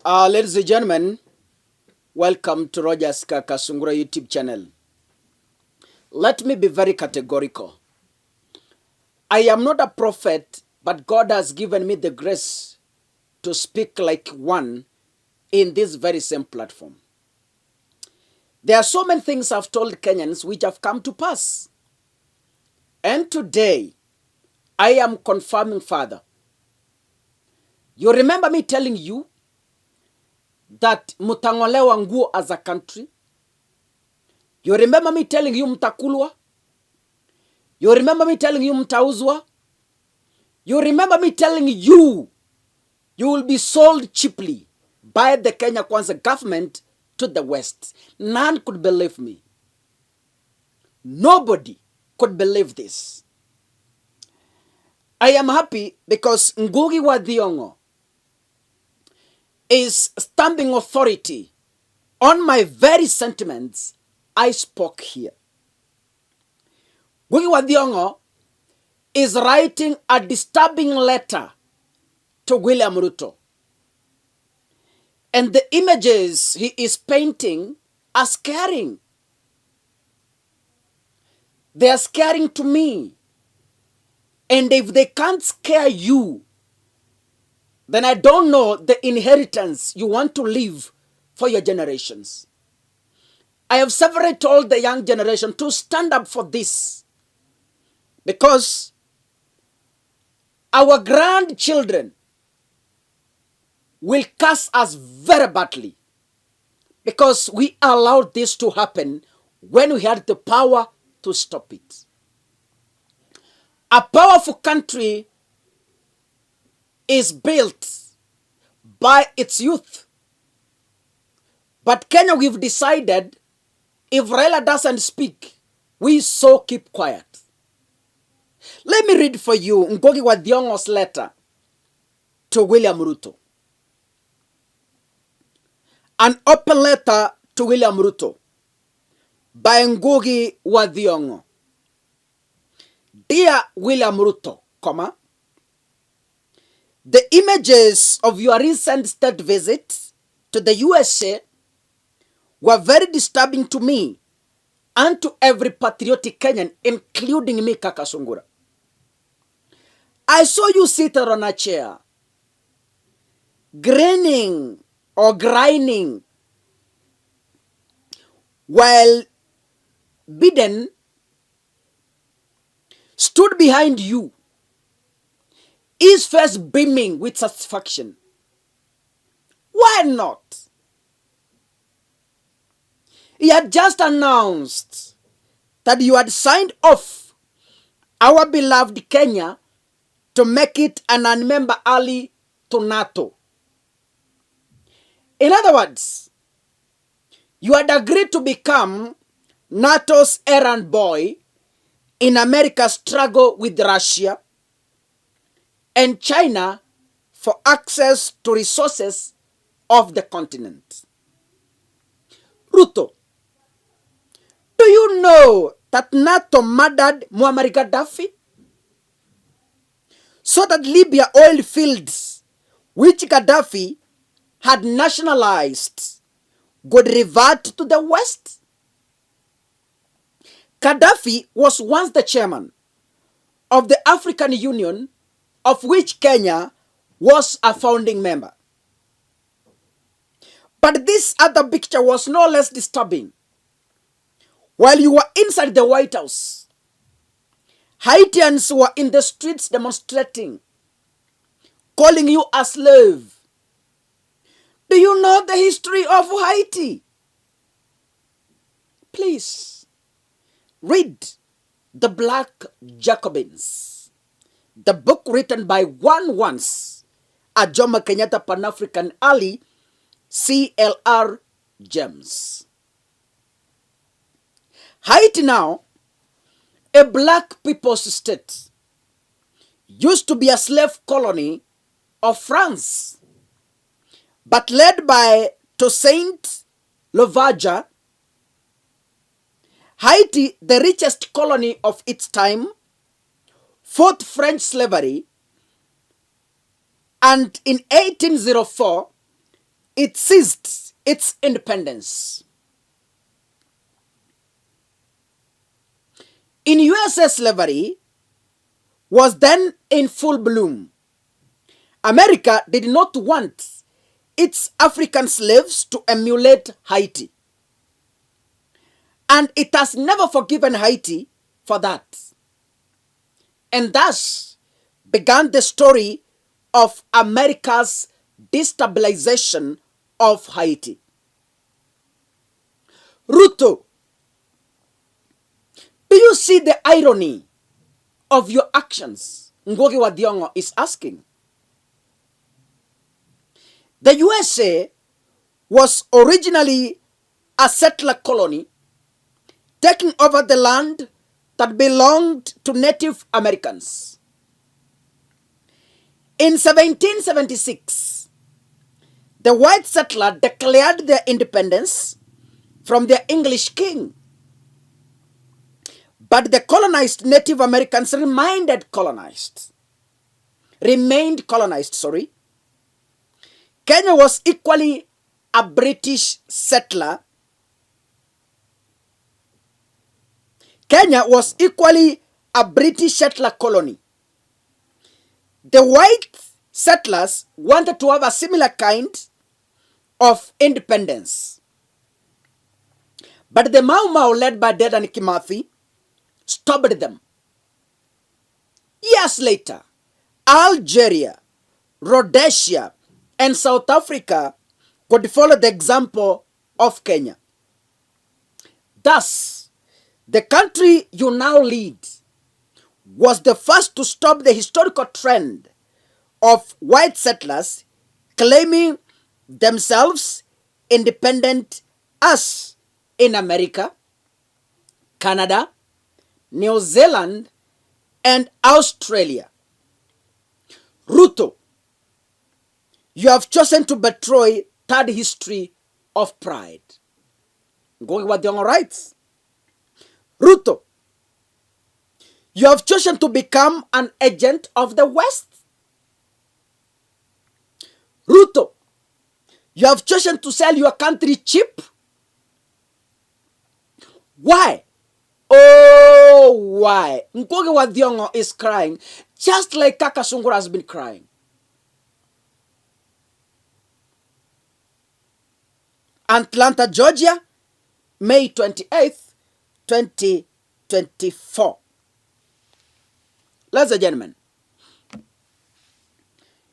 Ladies and gentlemen, welcome to Roger's Kakasungura YouTube channel. Let me be very categorical. I am not a prophet, but God has given me the grace to speak like one in this very same platform. There are so many things I've told Kenyans which have come to pass. And today, I am confirming further. You remember me telling you that mutangolewa nguo as a country? You remember me telling you mtakulwa? You remember me telling you mtauzwa? You remember me telling you you will be sold cheaply by the Kenya Kwanza government to the West. None could believe me. Nobody could believe this. I am happy because Ngugi wa Thiong'o is stamping authority on my very sentiments I spoke here. Ngugi wa Thiong'o is writing a disturbing letter to William Ruto. And the images he is painting are scaring. They are scaring to me. And if they can't scare you, then I don't know the inheritance you want to leave for your generations. I have severally told the young generation to stand up for this, because our grandchildren will curse us very badly, because we allowed this to happen when we had the power to stop it. A powerful country is built by its youth. But Kenya, we've decided if Raila doesn't speak, we so keep quiet. Let me read for you Ngugi wa Thiong'o's letter to William Ruto. An open letter to William Ruto by Ngugi wa Thiong'o. Dear William Ruto, the images of your recent state visit to the USA were very disturbing to me and to every patriotic Kenyan, including me, Kakasungura. I saw you seated on a chair, grinning or grinding, while Biden stood behind you, his face beaming with satisfaction. Why not? He had just announced that you had signed off our beloved Kenya to make it an non-member ally to NATO. In other words, you had agreed to become NATO's errand boy in America's struggle with Russia and China for access to resources of the continent. Ruto, do you know that NATO murdered Muammar Gaddafi so that Libya oil fields, which Gaddafi had nationalized, could revert to the West? Gaddafi was once the chairman of the African Union, of which Kenya was a founding member. But this other picture was no less disturbing. While you were inside the White House, Haitians were in the streets demonstrating, calling you a slave. Do you know the history of Haiti? Please, read The Black Jacobins, the book written by once a Jomo Kenyatta Pan-African ally, C.L.R. James. Haiti, now a black people's state, used to be a slave colony of France, but led by Toussaint Louverture. Haiti, the richest colony of its time, fought French slavery, and in 1804 it seized its independence. In USA, slavery was then in full bloom. America did not want its African slaves to emulate Haiti. And it has never forgiven Haiti for that. And thus began the story of America's destabilization of Haiti. Ruto, do you see the irony of your actions? Ngugi wa Thiong'o is asking. The USA was originally a settler colony taking over the land that belonged to Native Americans. In 1776, the white settler declared their independence from their English king. But the colonized Native Americans remained colonized. Kenya was equally a British settler. Kenya was equally a British settler colony. The white settlers wanted to have a similar kind of independence. But the Mau Mau, led by Dedan Kimathi, stopped them. Years later, Algeria, Rhodesia, and South Africa could follow the example of Kenya. Thus, the country you now lead was the first to stop the historical trend of white settlers claiming themselves independent as in America, Canada, New Zealand, and Australia. Ruto, you have chosen to betray third history of pride. Going with your rights. Ruto, you have chosen to become an agent of the West. Ruto, you have chosen to sell your country cheap. Why? Oh, why? Ngugi wa Thiong'o is crying, just like Kakasungura has been crying. Atlanta, Georgia, May 28th, 2024. Ladies and gentlemen,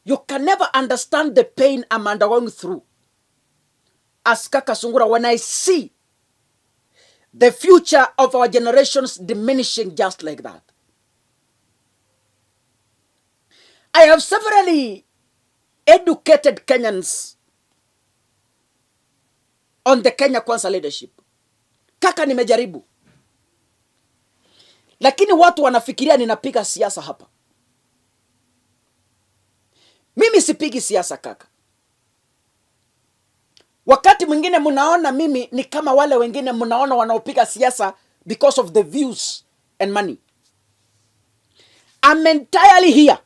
you can never understand the pain I'm undergoing through as Kakasungura when I see the future of our generations diminishing just like that. I have severally educated Kenyans on the Kenya Kwanza leadership. Kaka, nimejaribu. Lakini watu wanafikiria ninapiga siasa hapa. Mimi sipigi siasa kaka. Wakati mwingine mnaona mimi ni kama wale wengine mnaona wanaopiga siasa because of the views and money. I'm entirely here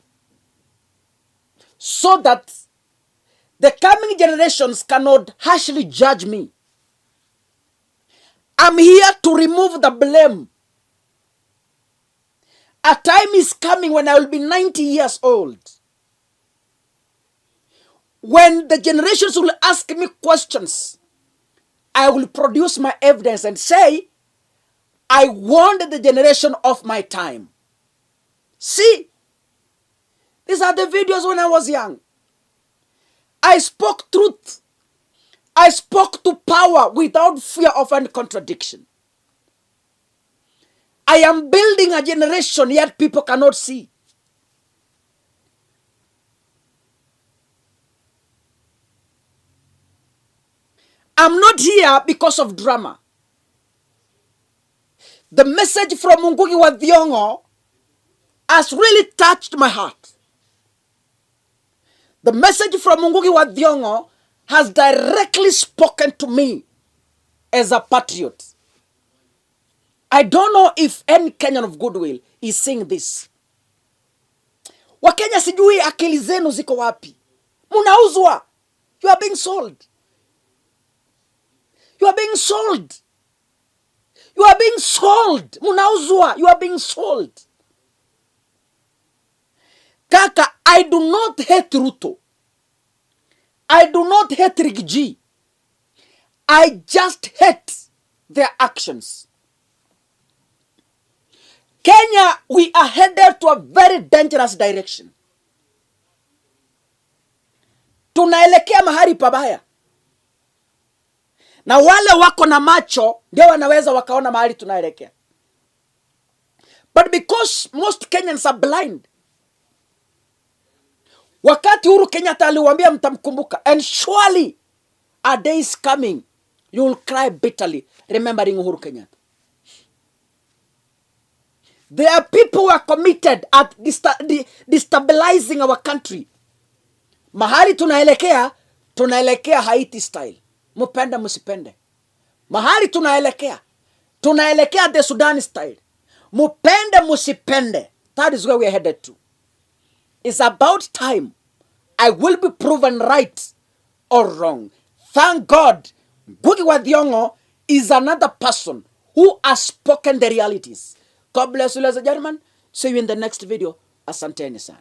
so that the coming generations cannot harshly judge me. I'm here to remove the blame. A time is coming when I will be 90 years old. When the generations will ask me questions, I will produce my evidence and say, I warned the generation of my time. See, these are the videos when I was young. I spoke truth. I spoke to power without fear of any contradiction. I am building a generation yet people cannot see. I'm not here because of drama. The message from Ngugi wa Thiong'o has really touched my heart. The message from Ngugi wa Thiong'o has directly spoken to me as a patriot. I don't know if any Kenyan of goodwill is seeing this. Wakenya sijui akili zenu ziko wapi. Munauzwa. You are being sold. You are being sold. You are being sold. Munauzwa. You are being sold. Kaka, I do not hate Ruto. I do not hate Rigiji. I just hate their actions. Kenya, we are headed to a very dangerous direction. Tunaelekea mahali pabaya. Na wale wako na macho ndio wanaweza wakaona mahali tunaelekea. But because most Kenyans are blind. Wakati Uhuru Kenyatta aliwaambia mtamkumbuka, and surely a day is coming you will cry bitterly remembering Uhuru Kenyatta. There are people who are committed at destabilizing our country. Mahali tunaelekea Haiti style. Mupende musipende. Mahali tunaelekea the Sudan style. Mupende musipende. That is where we are headed to. It's about time I will be proven right or wrong. Thank God, Ngugi wa Thiong'o is another person who has spoken the realities. God bless you, ladies and gentlemen. See you in the next video. Asanteni sana.